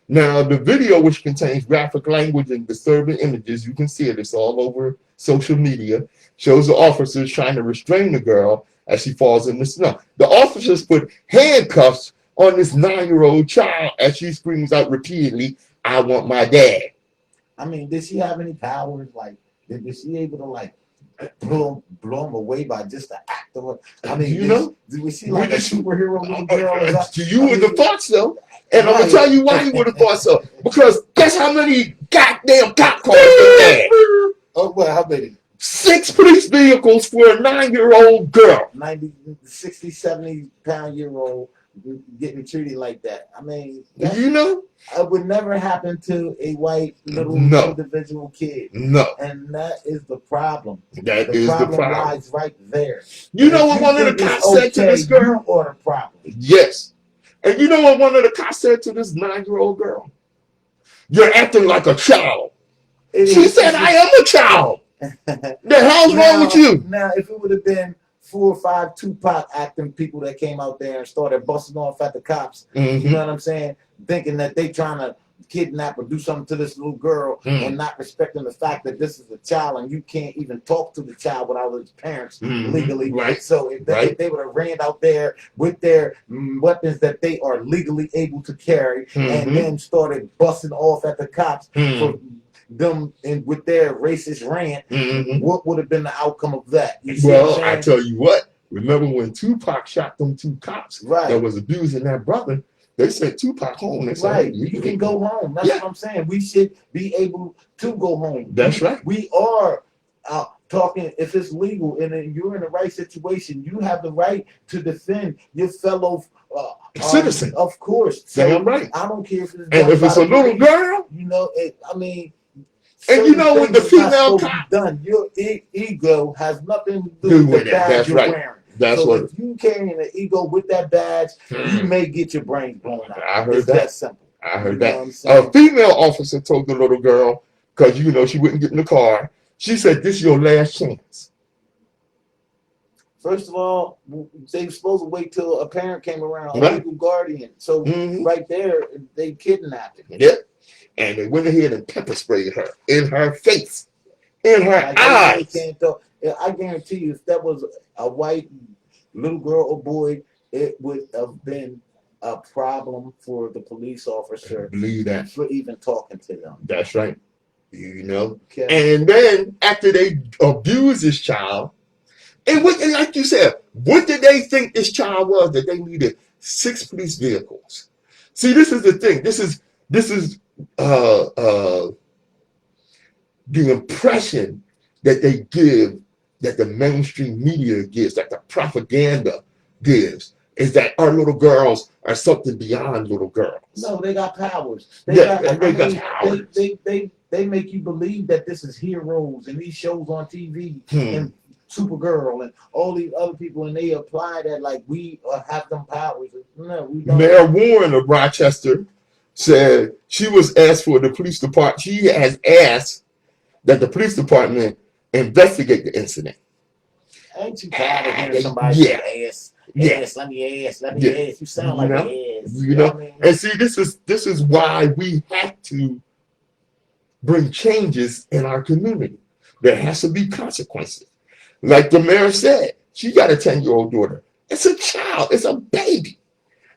Now, the video, which contains graphic language and disturbing images, you can see it, it's all over social media, shows the officers trying to restrain the girl as she falls in the snow. The officers put handcuffs on this 9-year-old child as she screams out repeatedly, "I want my dad." I mean, did she have any powers? Like, was she able to, like, blow him away by just the act of it? I mean, you know, was she like a superhero little girl? You would have thought so. And I'm going to tell you why you would have thought so. Because guess how many goddamn cop cars they had? Oh, well, how many? 6 police vehicles for a 9-year-old girl. 60, 70-pound-year-old getting treated like that. I mean, you know? It would never happen to a white little individual kid. No. And that is the problem. That is the problem. Lies right there. You know what one of the cops said to this girl? You are the problem. Yes. And you know what one of the cops said to this 9-year-old girl? "You're acting like a child." She said, "I am a child." The hell's wrong with you? Now, if it would have been 4 or 5 Tupac acting people that came out there and started busting off at the cops, you know what I'm saying? Thinking that they trying to kidnap or do something to this little girl and not respecting the fact that this is a child and you can't even talk to the child without his parents legally. Right. So if they would have ran out there with their weapons that they are legally able to carry and then started busting off at the cops for them and with their racist rant, what would have been the outcome of that? You see well, I tell you what, Remember when Tupac shot them 2 cops Right. that was abusing that brother? They sent Tupac home. They said, Right. hey, You can go home. That's what I'm saying. We should be able to go home. That's right. We are talking, if it's legal and you're in the right situation, you have the right to defend your fellow citizen. Of course. Damn right. I don't care if it's and if it's a little girl, you know, I mean, and you know with the female cop, done. Your ego has nothing to do do with with the it. badge That's you're right. wearing. That's so what. If you carrying an ego with that badge, you may get your brains blown out. I heard it's that. simple. I heard You that. know what I'm saying? A female officer told the little girl, because you know she wouldn't get in the car. She said, "This is your last chance." First of all, they were supposed to wait till a parent came around, a Right. legal guardian. So right there, they kidnapped him. Yep. And they went ahead and pepper sprayed her in her face, in her Like, eyes. I guarantee you, if that was a white little girl or boy, it would have been a problem for the police officer. Believe that. For even talking to them. That's right. You know. Okay. And then after they abused this child, and like you said, what did they think this child was? That they needed 6 police vehicles. See, this is the thing. This is the impression that they give, that the mainstream media gives, that the propaganda gives, is that our little girls are something beyond little girls. No, they got powers. They got powers. They make you believe that this is heroes and these shows on TV and Supergirl and all these other people, and they apply that like we have them powers. No, we don't. Mayor Warren of Rochester said she was asked for the police department. She has asked that the police department investigate the incident. Ain't you tired of hearing somebody say ass? Yes, let me ask. You sound like an ass. You know? I mean? And see, this is why we have to bring changes in our community. There has to be consequences. Like the mayor said, she got a 10-year-old daughter. It's a child. It's a baby.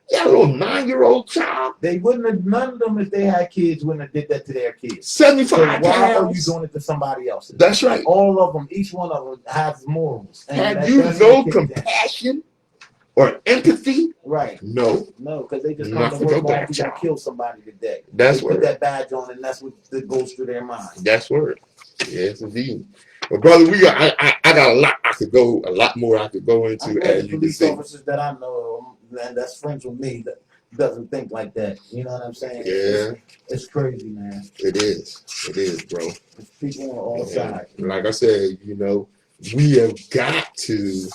Yeah, a little 9-year-old child. They wouldn't have, none of them, if they had kids, wouldn't have did that to their kids. 75 so why pounds. are you doing it to somebody else? That's right. All of them, each one of them has morals. Have you no compassion or empathy? Right. No. No, because they just come to work like you gonna kill somebody today. That's word. Put that badge on, and that's what goes through their mind. That's word. Yes, indeed. Well, brother, I got a lot more I could go into. As you police officers that I know, and that's friends with me, that doesn't think like that. You know what I'm saying? Yeah. It's crazy, man. It is, bro. It's people on all sides. Like I said, you know, we have got to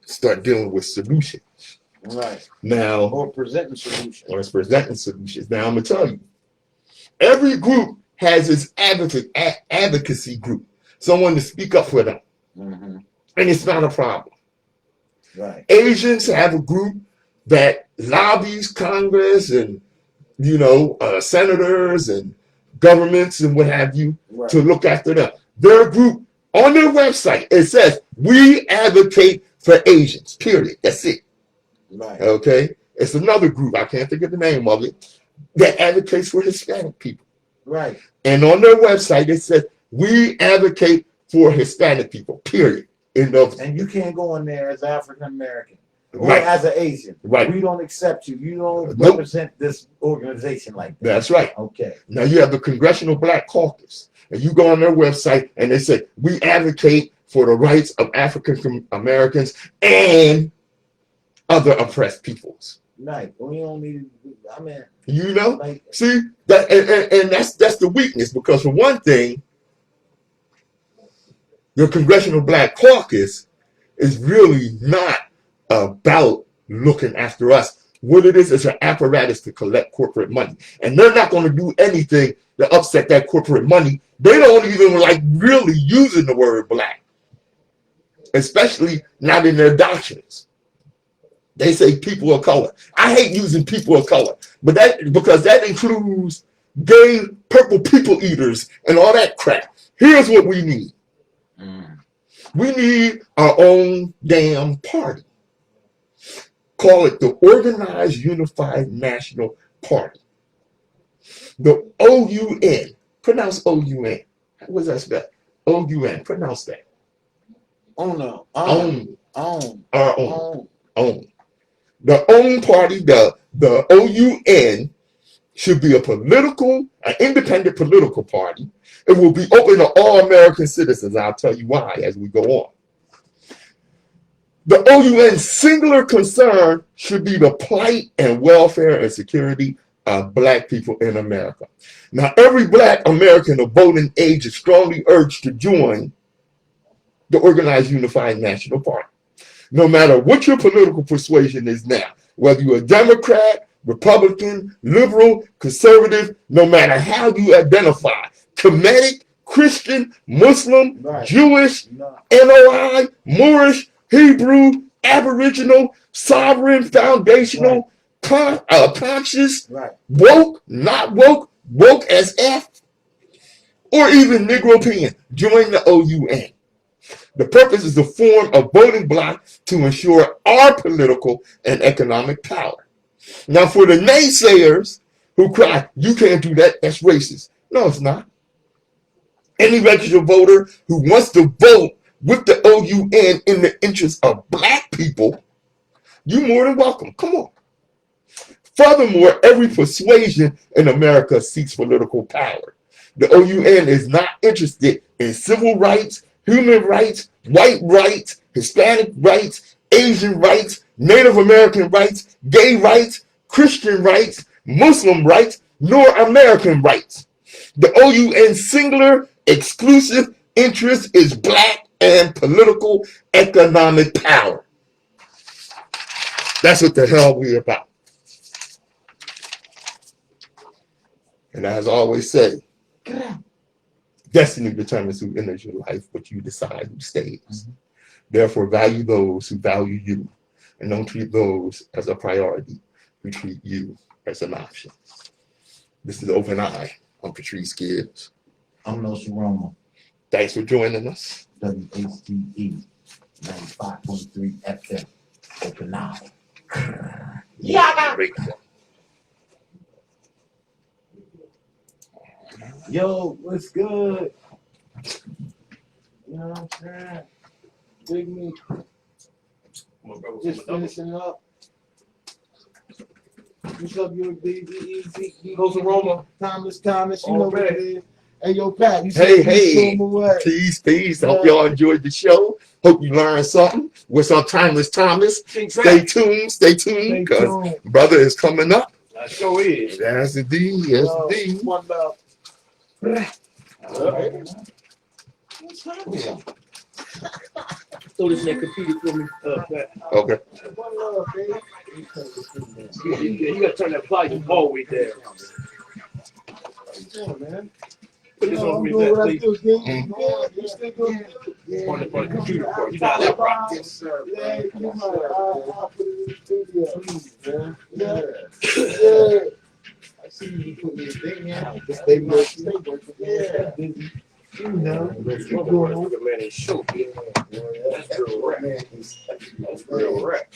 start dealing with solutions. Right. Now, or presenting solutions. Now, I'm gonna tell you, every group has its advocacy group, someone to speak up for them, and it's not a problem. Right. Asians have a group that lobbies Congress and senators and governments and what have you to look after them. Their group on their website, it says we advocate for Asians. Period. That's it. Right. Okay. It's another group, I can't think of the name of it, that advocates for Hispanic people. Right. And on their website, it says, we advocate for Hispanic people, period. And you can't go in there as African American or as an Asian. Right. We don't accept you. You don't represent this organization like that. That's right. Okay. Now you have the Congressional Black Caucus, and you go on their website, and they say, we advocate for the rights of African Americans and other oppressed peoples. Right. We don't need, I mean, see that, and that's the weakness, because for one thing, the Congressional Black Caucus is really not about looking after us. What it is an apparatus to collect corporate money, and they're not going to do anything to upset that corporate money. They don't even like really using the word black, especially not in their doctrines. They say people of color. I hate using people of color, but because that includes gay purple people eaters and all that crap. Here's what we need. We need our own damn party. Call it the Organized Unified National Party. The OUN. Pronounce OUN. What's that spell? OUN. Pronounce that. Own. Our own. Own. The own party, the OUN, should be an independent political party. It will be open to all American citizens. I'll tell you why as we go on. The OUN's singular concern should be the plight and welfare and security of Black people in America. Now, every Black American of voting age is strongly urged to join the organized unified national party. No matter what your political persuasion is now, whether you're a Democrat, Republican, liberal, conservative, no matter how you identify, Kemetic, Christian, Muslim, Right. Jewish, No. NOI, Moorish, Hebrew, Aboriginal, sovereign, foundational, conscious, Right. woke, not woke, woke as F, or even Negropean, join the OUN. The purpose is to form a voting bloc to ensure our political and economic power. Now, for the naysayers who cry, you can't do that, that's racist. No, it's not. Any registered voter who wants to vote with the OUN in the interest of Black people, you're more than welcome. Come on. Furthermore, every persuasion in America seeks political power. The OUN is not interested in civil rights, human rights, white rights, Hispanic rights, Asian rights, Native American rights, gay rights, Christian rights, Muslim rights, nor American rights. The OUN's singular, exclusive interest is Black and political economic power. That's what the hell we're about. And as I always say, destiny determines who enters your life, but you decide who stays. Mm-hmm. Therefore, value those who value you, and don't treat those as a priority who treat you as an option. This is Open Eye. I'm Patrice Gibbs. I'm Nsoromma. Thanks for joining us. WHGE 95.3 FM. Open Eye. Yeah. Yo, what's good? You know what I'm saying? Dig me. Just finishing up. What's up, your baby? Nsoromma. Timeless. You know what it is. Hey, yo, Pat. You Hey. Peace. Hope y'all enjoyed the show. Hope you learned something. What's up, Timeless Thomas? Stay tuned, because brother is coming up. That sure is. That's the D. Yes, the D. One love. Throw this in that computer for me. Okay. One love, baby. You gotta turn that volume all the way down. Yeah, man. Put this on me, please. You still doing it? On the computer part. You gotta let rock this. Yeah, you might. I'll put it in the studio. Please, man. Yeah. I see you put your thing in. Stay working. Yeah. You know. Look at man, he show. That's real rap. That's real rap.